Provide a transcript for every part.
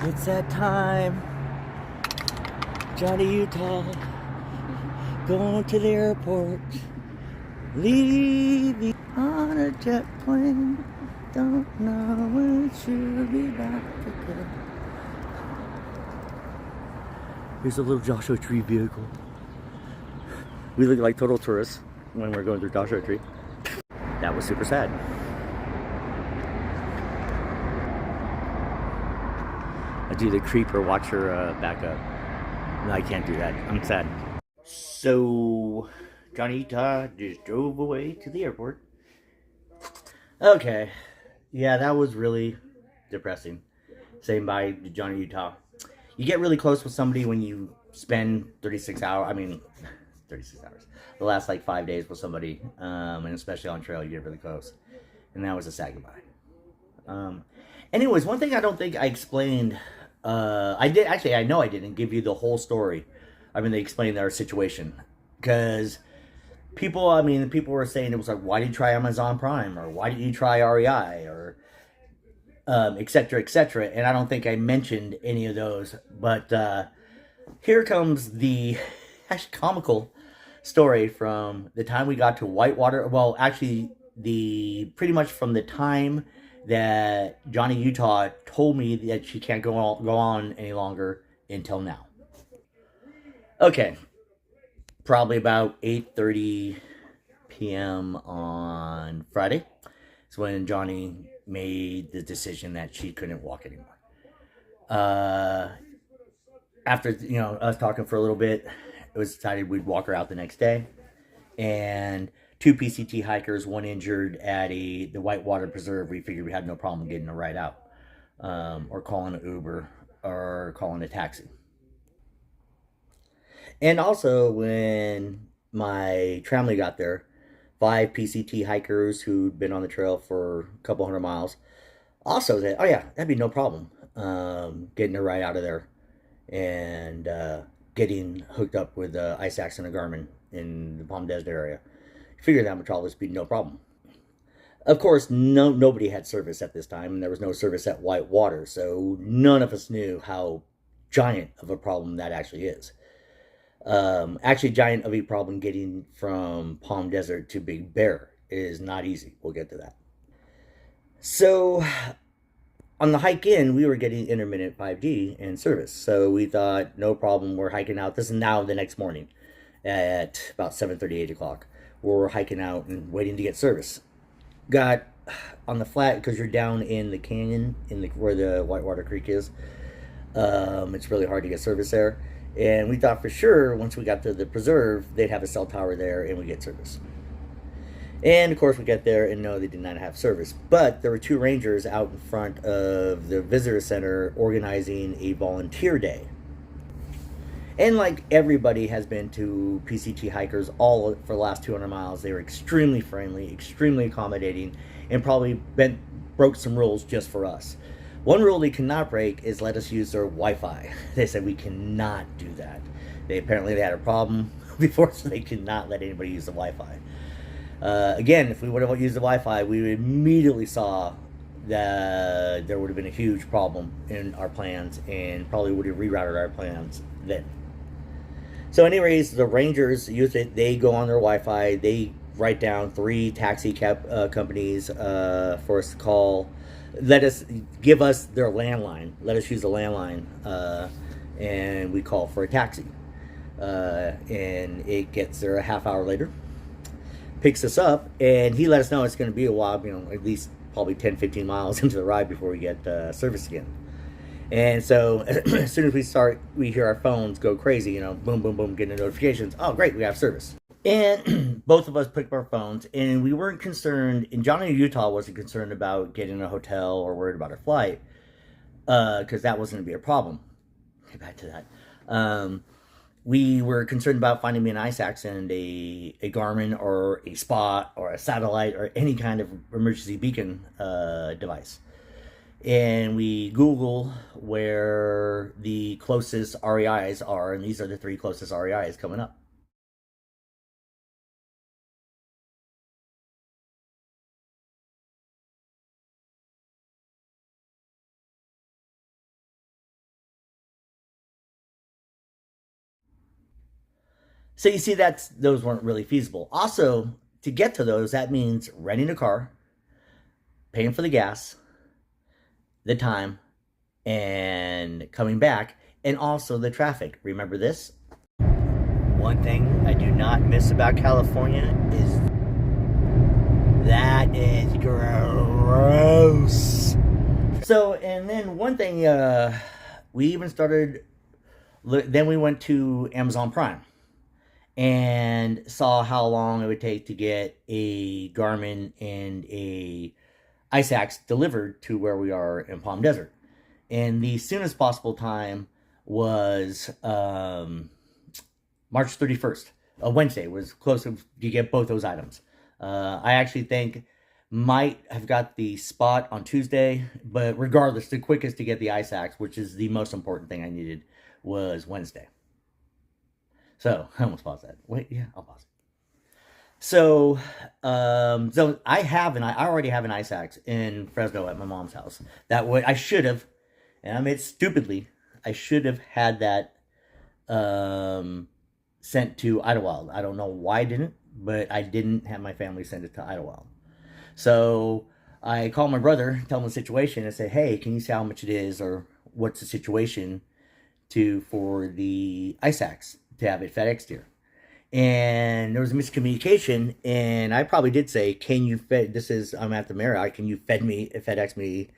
It's that time, Johnny, Utah, going to the airport, leaving on a jet plane. Don't know when she'll be back again. Here's a little Joshua Tree vehicle. We look like total tourists when we're going through Joshua Tree. That was super sad. I do the creeper watcher back up. No, I can't do that. I'm sad. So, Johnny Utah just drove away to the airport. Okay. Yeah, that was really depressing. Saying bye to Johnny Utah. You get really close with somebody when you spend 36 hours. I mean, 36 hours. The last like 5 days with somebody. And especially on trail, you get really close. And that was a sad goodbye. Anyways, one thing I don't think I explained. I did actually. I know I didn't give you the whole story. I mean, they explained their situation because people. I mean, people were saying it was like, why did you try Amazon Prime, or why did you try REI, or etc. etc. And I don't think I mentioned any of those. But here comes the actually comical story from the time we got to Whitewater. Well, actually, the pretty much from the time that Johnny Utah told me that she can't go on any longer until now. Okay, probably about 8:30 p.m. on Friday. It's when Johnny made the decision that she couldn't walk anymore. Uh, After us talking for a little bit, it was decided we'd walk her out the next day, and two PCT hikers, one injured at the Whitewater Preserve. We figured we had no problem getting a ride out, or calling an Uber or calling a taxi. And also, when my family got there, five PCT hikers who'd been on the trail for a couple hundred miles also said, "Oh yeah, that'd be no problem, getting a ride out of there and getting hooked up with ice axe and a Garmin in the Palm Desert area. Figured that would always be no problem." Of course, nobody had service at this time, and there was no service at Whitewater, so none of us knew how giant of a problem that actually is. Actually, giant of a problem getting from Palm Desert to Big Bear is not easy. We'll get to that. So, on the hike in, we were getting intermittent 5G in service. So we thought, no problem, we're hiking out. This is now the next morning at about 7:30, 8 o'clock. We're hiking out and waiting to get service. Got on the flat, because you're down in the canyon where the Whitewater Creek is. It's really hard to get service there. And we thought for sure once we got to the preserve, they'd have a cell tower there and we get service. And of course, we get there and no, they did not have service. But there were two rangers out in front of the visitor center organizing a volunteer day. And like everybody has been to PCT hikers all for the last 200 miles, they were extremely friendly, extremely accommodating, and probably broke some rules just for us. One rule they cannot break is let us use their Wi-Fi. They said we cannot do that. They had a problem before, so they could not let anybody use the Wi-Fi. Again, if we would have used the Wi-Fi, we immediately saw that there would have been a huge problem in our plans, and probably would have rerouted our plans then. So, anyways, the Rangers use it. They go on their Wi-Fi. They write down 3 taxi cab companies for us to call. Give us their landline. Let us use the landline, and we call for a taxi. And it gets there a half hour later, picks us up, and he let us know it's going to be a while, at least probably 10, 15 miles into the ride before we get service again. And so as soon as we hear our phones go crazy, boom, boom, boom, getting the notifications. Oh, great, we have service. And both of us picked up our phones, and we weren't concerned, and Johnny Utah wasn't concerned about getting a hotel or worried about our flight, because that wasn't going to be a problem. Get back to that. We were concerned about finding me an ice axe and a Garmin or a Spot or a satellite or any kind of emergency beacon device. And we Google where the closest REIs are, and these are the 3 closest REIs coming up. So you see, those weren't really feasible. Also, to get to those, that means renting a car, paying for the gas, the time, and coming back, and also the traffic. Remember this? One thing I do not miss about California is that is gross. So, and then one thing, we even started, then we went to Amazon Prime and saw how long it would take to get a Garmin and a ice axe delivered to where we are in Palm Desert. And the soonest possible time was March 31st. A Wednesday was close to get both those items. I actually think might have got the spot on Tuesday, but regardless, the quickest to get the ice axe, which is the most important thing I needed, was Wednesday. So I almost paused that. Wait, yeah, I'll pause it. So, so I already have an ice axe in Fresno at my mom's house. That way, I should have, and I made stupidly, I should have had that sent to Idlewild. I don't know why I didn't, but I didn't have my family send it to Idlewild. So I called my brother, tell him the situation, and say, hey, can you see how much it is, or what's the situation for the ice axe to have it FedExed here? And there was a miscommunication, and I probably did say, can you I'm at the Marriott, can you FedEx me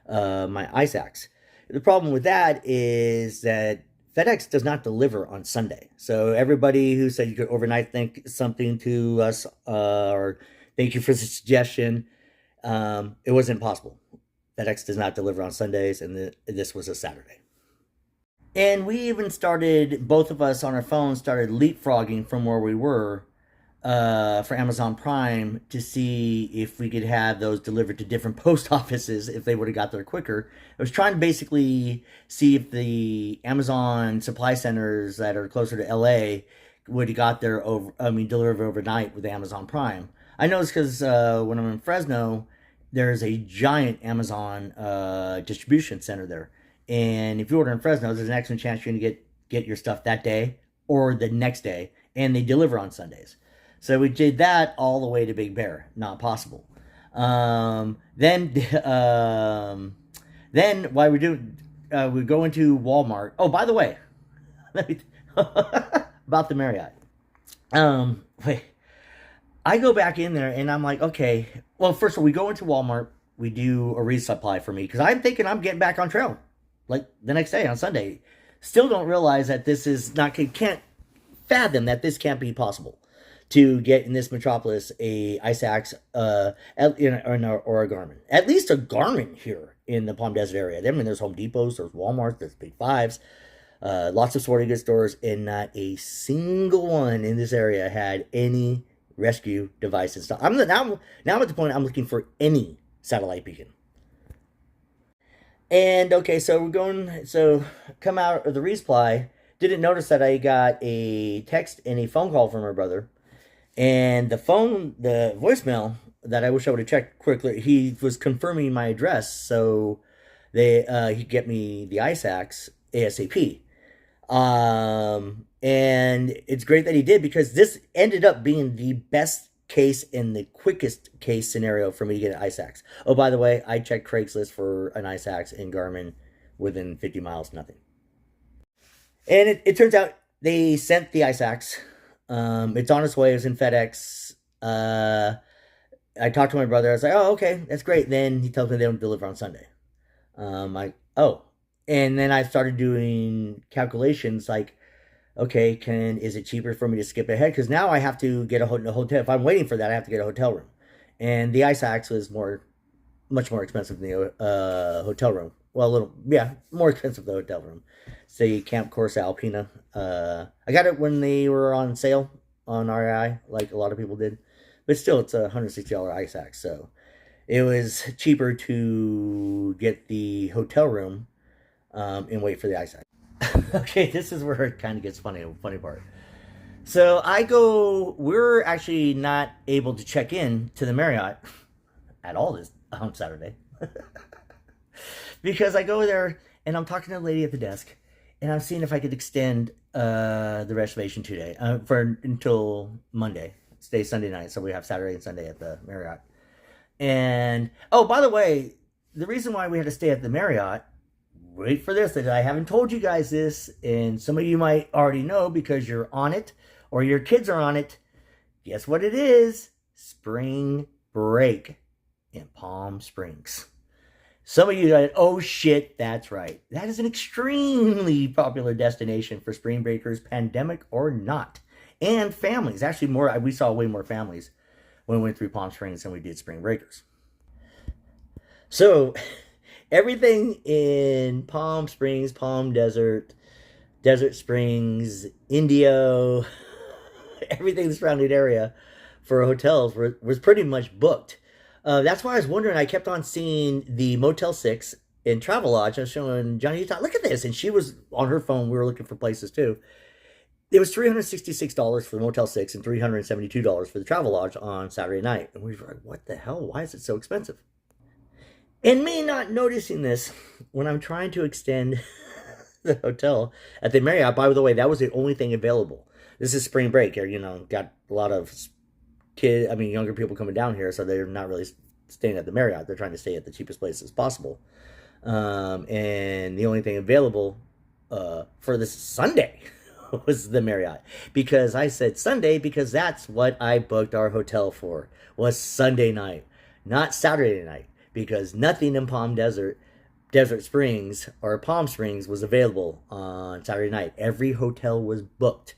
my ice axe? The problem with that is that FedEx does not deliver on Sunday. So everybody who said you could overnight something to us, or thank you for the suggestion, it wasn't possible. FedEx does not deliver on Sundays, and this was a Saturday. And we even started, both of us on our phones, started leapfrogging from where we were for Amazon Prime to see if we could have those delivered to different post offices if they would have got there quicker. I was trying to basically see if the Amazon supply centers that are closer to LA would have got there delivered overnight with Amazon Prime. I know it's because when I'm in Fresno, there's a giant Amazon distribution center there. And if you order in Fresno, there's an excellent chance you're going to get your stuff that day or the next day, and they deliver on Sundays. So we did that all the way to Big Bear. Not possible. Then while we go into Walmart. Oh, by the way, about the Marriott. Wait, I go back in there and I'm like, okay. Well, first of all, we go into Walmart. We do a resupply for me because I'm thinking I'm getting back on trail like the next day on Sunday. Still don't realize that this is not, can't fathom that this can't be possible to get in this metropolis a ice axe or a Garmin. At least a Garmin here in the Palm Desert area. I mean, there's Home Depots, there's Walmart, there's Big Fives, lots of sporting goods stores, and not a single one in this area had any rescue devices. So now I'm at the point I'm looking for any satellite beacon. And okay, so come out of the resupply. Didn't notice that I got a text and a phone call from my brother. And the voicemail that I wish I would have checked quickly, he was confirming my address, so he'd get me the ice axe ASAP. And it's great that he did, because this ended up being the best case and the quickest case scenario for me to get an ice axe. Oh, by the way, I checked Craigslist for an ice axe in Garmin within 50 miles, nothing. And it turns out they sent the ice axe. It's on its way. It was in FedEx. I talked to my brother. I was like, oh, okay, that's great. Then he tells me they don't deliver on Sunday. Oh. And then I started doing calculations like, okay, is it cheaper for me to skip ahead? Because now I have to get a hotel. If I'm waiting for that, I have to get a hotel room. And the ice axe was much more expensive than the hotel room. Well, more expensive than the hotel room. It's the Camp Corsa Alpina. I got it when they were on sale on REI, like a lot of people did. But still, it's a $160 ice axe. So it was cheaper to get the hotel room and wait for the ice axe. Okay, this is where it kind of gets funny part. So we're actually not able to check in to the Marriott at all this on Saturday. Because I go there and I'm talking to the lady at the desk, and I'm seeing if I could extend the reservation today for until Monday. Stay Sunday night, so we have Saturday and Sunday at the Marriott. And oh, by the way, the reason why we had to stay at the Marriott, wait for this, that I haven't told you guys this, and some of you might already know because you're on it or your kids are on it. Guess what it is? Spring break in Palm Springs. Some of you are like, oh shit, that's right. That is an extremely popular destination for spring breakers, pandemic or not. And families. Actually, we saw way more families when we went through Palm Springs than we did spring breakers. So, everything in Palm Springs, Palm Desert, Desert Springs, Indio, everything in the surrounding area for hotels was pretty much booked. That's why I was wondering. I kept on seeing the Motel 6 in Travelodge. I was showing Johnny, Utah, look at this. And she was on her phone. We were looking for places too. It was $366 for the Motel 6 and $372 for the Travelodge on Saturday night. And we were like, what the hell? Why is it so expensive? And me not noticing this when I'm trying to extend the hotel at the Marriott. By the way, that was the only thing available. This is spring break here, got a lot of younger people coming down here, so they're not really staying at the Marriott. They're trying to stay at the cheapest places possible. And the only thing available for this Sunday was the Marriott. Because I said Sunday because that's what I booked our hotel for, was Sunday night, not Saturday night. Because nothing in Desert Springs, or Palm Springs was available on Saturday night. Every hotel was booked.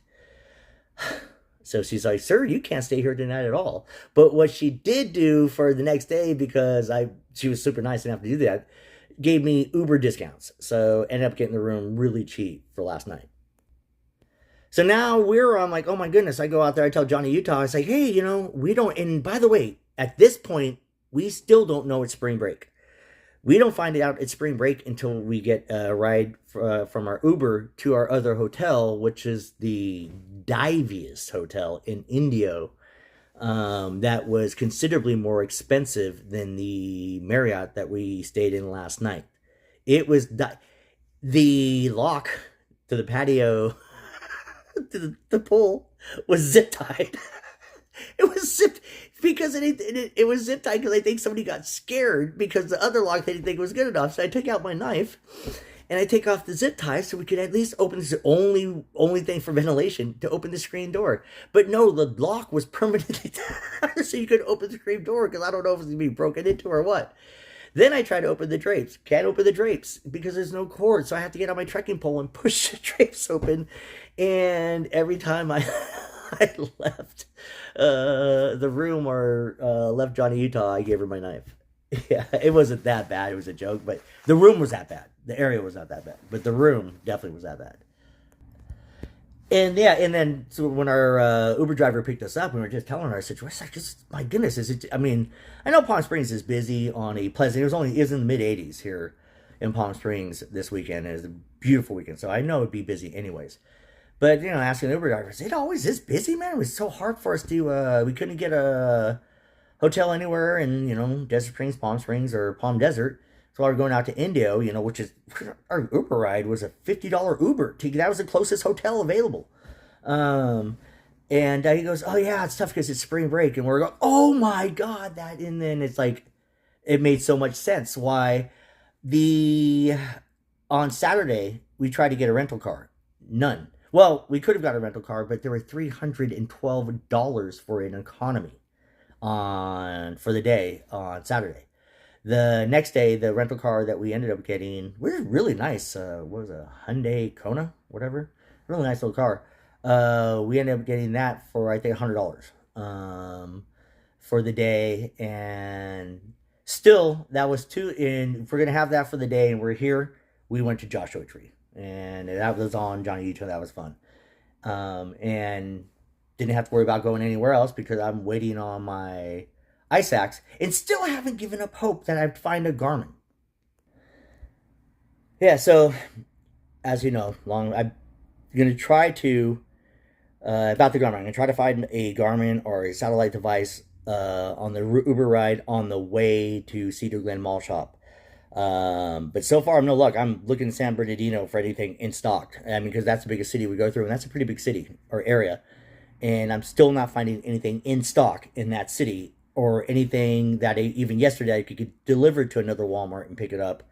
So she's like, sir, you can't stay here tonight at all. But what she did do for the next day, because she was super nice enough to do that, gave me Uber discounts. So ended up getting the room really cheap for last night. So now I'm like, oh my goodness. I go out there, I tell Johnny, Utah, I say, hey, we don't, and by the way, at this point, we still don't know it's spring break. We don't find it out it's spring break until we get a ride from our Uber to our other hotel, which is the diviest hotel in Indio. That was considerably more expensive than the Marriott that we stayed in last night. It was the lock to the patio, to the pool, was zip tied. It was zipped because it was zip tied because I think somebody got scared because the other lock they didn't think was good enough. So I took out my knife and I take off the zip tie so we could at least open this only thing for ventilation to open the screen door. But no, the lock was permanently tied so you could open the screen door because I don't know if it's gonna be broken into or what. Then I try to open the drapes. Can't open the drapes because there's no cord. So I have to get on my trekking pole and push the drapes open. And every time I left the room or left Johnny, Utah, I gave her my knife. Yeah, it wasn't that bad. It was a joke, but the room was that bad. The area was not that bad, but the room definitely was that bad. And yeah, and then so when our Uber driver picked us up, we were just telling her our situation. Like, just, my goodness, is it? I mean, I know Palm Springs is busy on a pleasant. It was in the mid 80s here in Palm Springs this weekend. It was a beautiful weekend, so I know it'd be busy anyways. But asking the Uber drivers, it always is busy, man. It was so hard for us to. We couldn't get a hotel anywhere in Desert Springs, Palm Springs, or Palm Desert. So I was going out to Indio, which is, our Uber ride was a $50 Uber. That was the closest hotel available. And he goes, oh yeah, it's tough because it's spring break. And we're going, oh my God, that. And then it's like, it made so much sense why on Saturday, we tried to get a rental car. None. Well, we could have got a rental car, but there were $312 for an economy for the day on Saturday. The next day, the rental car that we ended up getting was really nice. What was it, a Hyundai Kona, whatever? Really nice little car. We ended up getting that for, I think, $100 for the day. And still, that was if we're going to have that for the day and we're here, we went to Joshua Tree. And that was on Johnny Utah. That was fun. And didn't have to worry about going anywhere else because I'm waiting on my ice axe, and still haven't given up hope that I'd find a Garmin. Yeah, so as you know, I'm going to try to about the Garmin. I'm going to try to find a Garmin or a satellite device on the Uber ride on the way to Cedar Glen Malt Shop. But so far, I'm no luck. I'm looking in San Bernardino for anything in stock. I mean, because that's the biggest city we go through, and that's a pretty big city or area. And I'm still not finding anything in stock in that city or anything that even yesterday I could get delivered to another Walmart and pick it up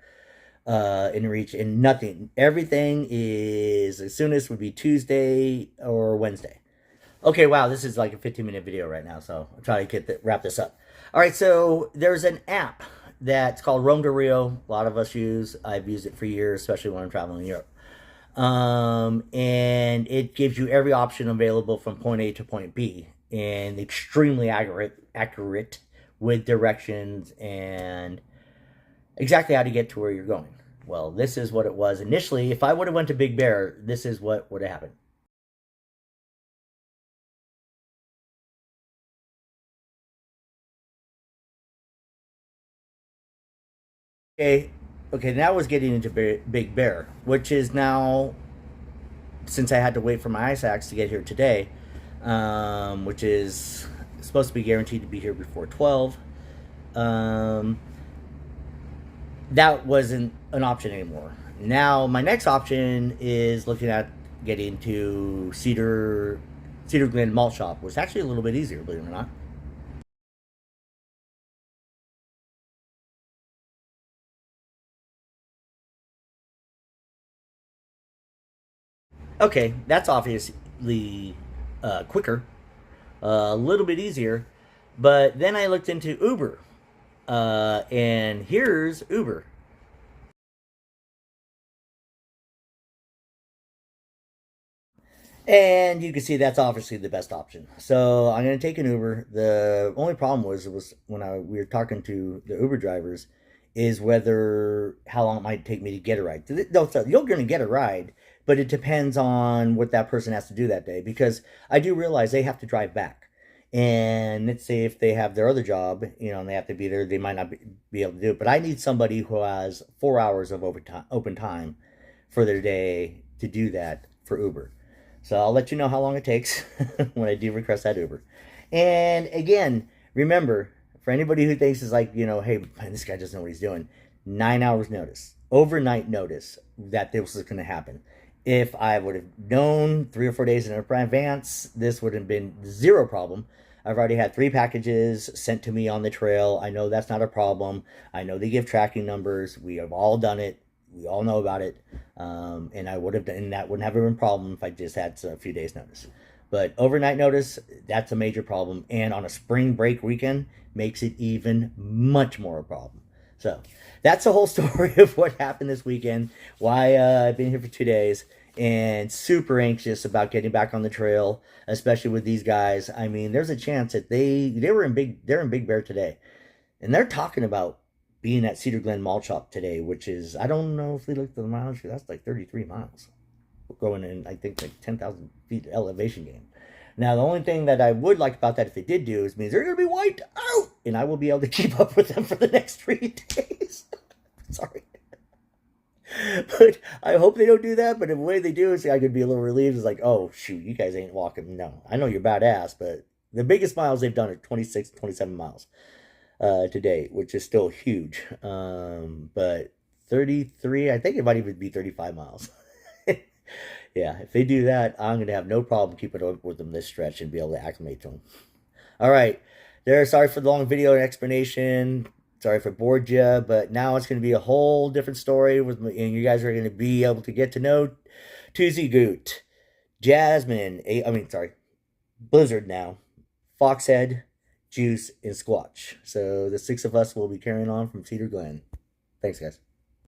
in reach, and nothing. Everything is as soon as would be Tuesday or Wednesday. Okay, wow, this is like a 15-minute video right now, so I'll try to wrap this up. All right, so there's an app that's called Rome to Rio. A lot of us use. I've used it for years, especially when I'm traveling in Europe. And it gives you every option available from point A to point B, and extremely accurate with directions and exactly how to get to where you're going. Well, this is what it was initially. If I would have went to Big Bear, this is what would have happened. Okay, okay, now I was getting into Big Bear, which is now, since I had to wait for my ice axe to get here today, which is supposed to be guaranteed to be here before 12. Um, that wasn't an option anymore. Now my next option is looking at getting to Cedar Glen Malt Shop, which is actually a little bit easier, believe it or not. Okay, that's obviously quicker, a little bit easier. But then I looked into Uber, and here's Uber. And you can see that's obviously the best option. So I'm going to take an Uber. The only problem was when we were talking to the Uber drivers is whether how long it might take me to get a ride. You're going to get a ride, but it depends on what that person has to do that day, because I do realize they have to drive back. And let's say if they have their other job, and they have to be there, they might not be able to do it. But I need somebody who has 4 hours of open time for their day to do that for Uber. So I'll let you know how long it takes when I do request that Uber. And again, remember, for anybody who thinks is like, hey, man, this guy doesn't know what he's doing, 9 hours notice, overnight notice that this was going to happen. If I would have known 3 or 4 days in advance, this would have been zero problem. I've already had 3 packages sent to me on the trail. I know that's not a problem. I know they give tracking numbers. We have all done it. We all know about it. And I would have done that, wouldn't have been a problem if I just had a few days notice. But overnight notice, that's a major problem. And on a spring break weekend, makes it even much more a problem. So that's the whole story of what happened this weekend, why I've been here for 2 days, and super anxious about getting back on the trail, especially with these guys. I mean, there's a chance that they're in Big Bear today, and they're talking about being at Cedar Glen Malt Shop today, which is, I don't know if we looked at the miles, that's like 33 miles. Going in, I think, like 10,000 feet elevation gain. Now, the only thing that I would like about that, if they did do, is means they're going to be wiped out, and I will be able to keep up with them for the next 3 days. Sorry. But I hope they don't do that, but the way they do is I could be a little relieved. It's like, oh, shoot, you guys ain't walking. No, I know you're badass, but the biggest miles they've done are 26, 27 miles to date, which is still huge. But 33, I think it might even be 35 miles. Yeah, if they do that, I'm going to have no problem keeping up with them this stretch and be able to acclimate to them. All right. Sorry for the long video and explanation. Sorry if I bored you, but now it's going to be a whole different story with me, and you guys are going to be able to get to know Tuesday Goot, Jasmine, Blizzard now, Foxhead, Juice, and Squatch. So the 6 of us will be carrying on from Cedar Glen. Thanks, guys.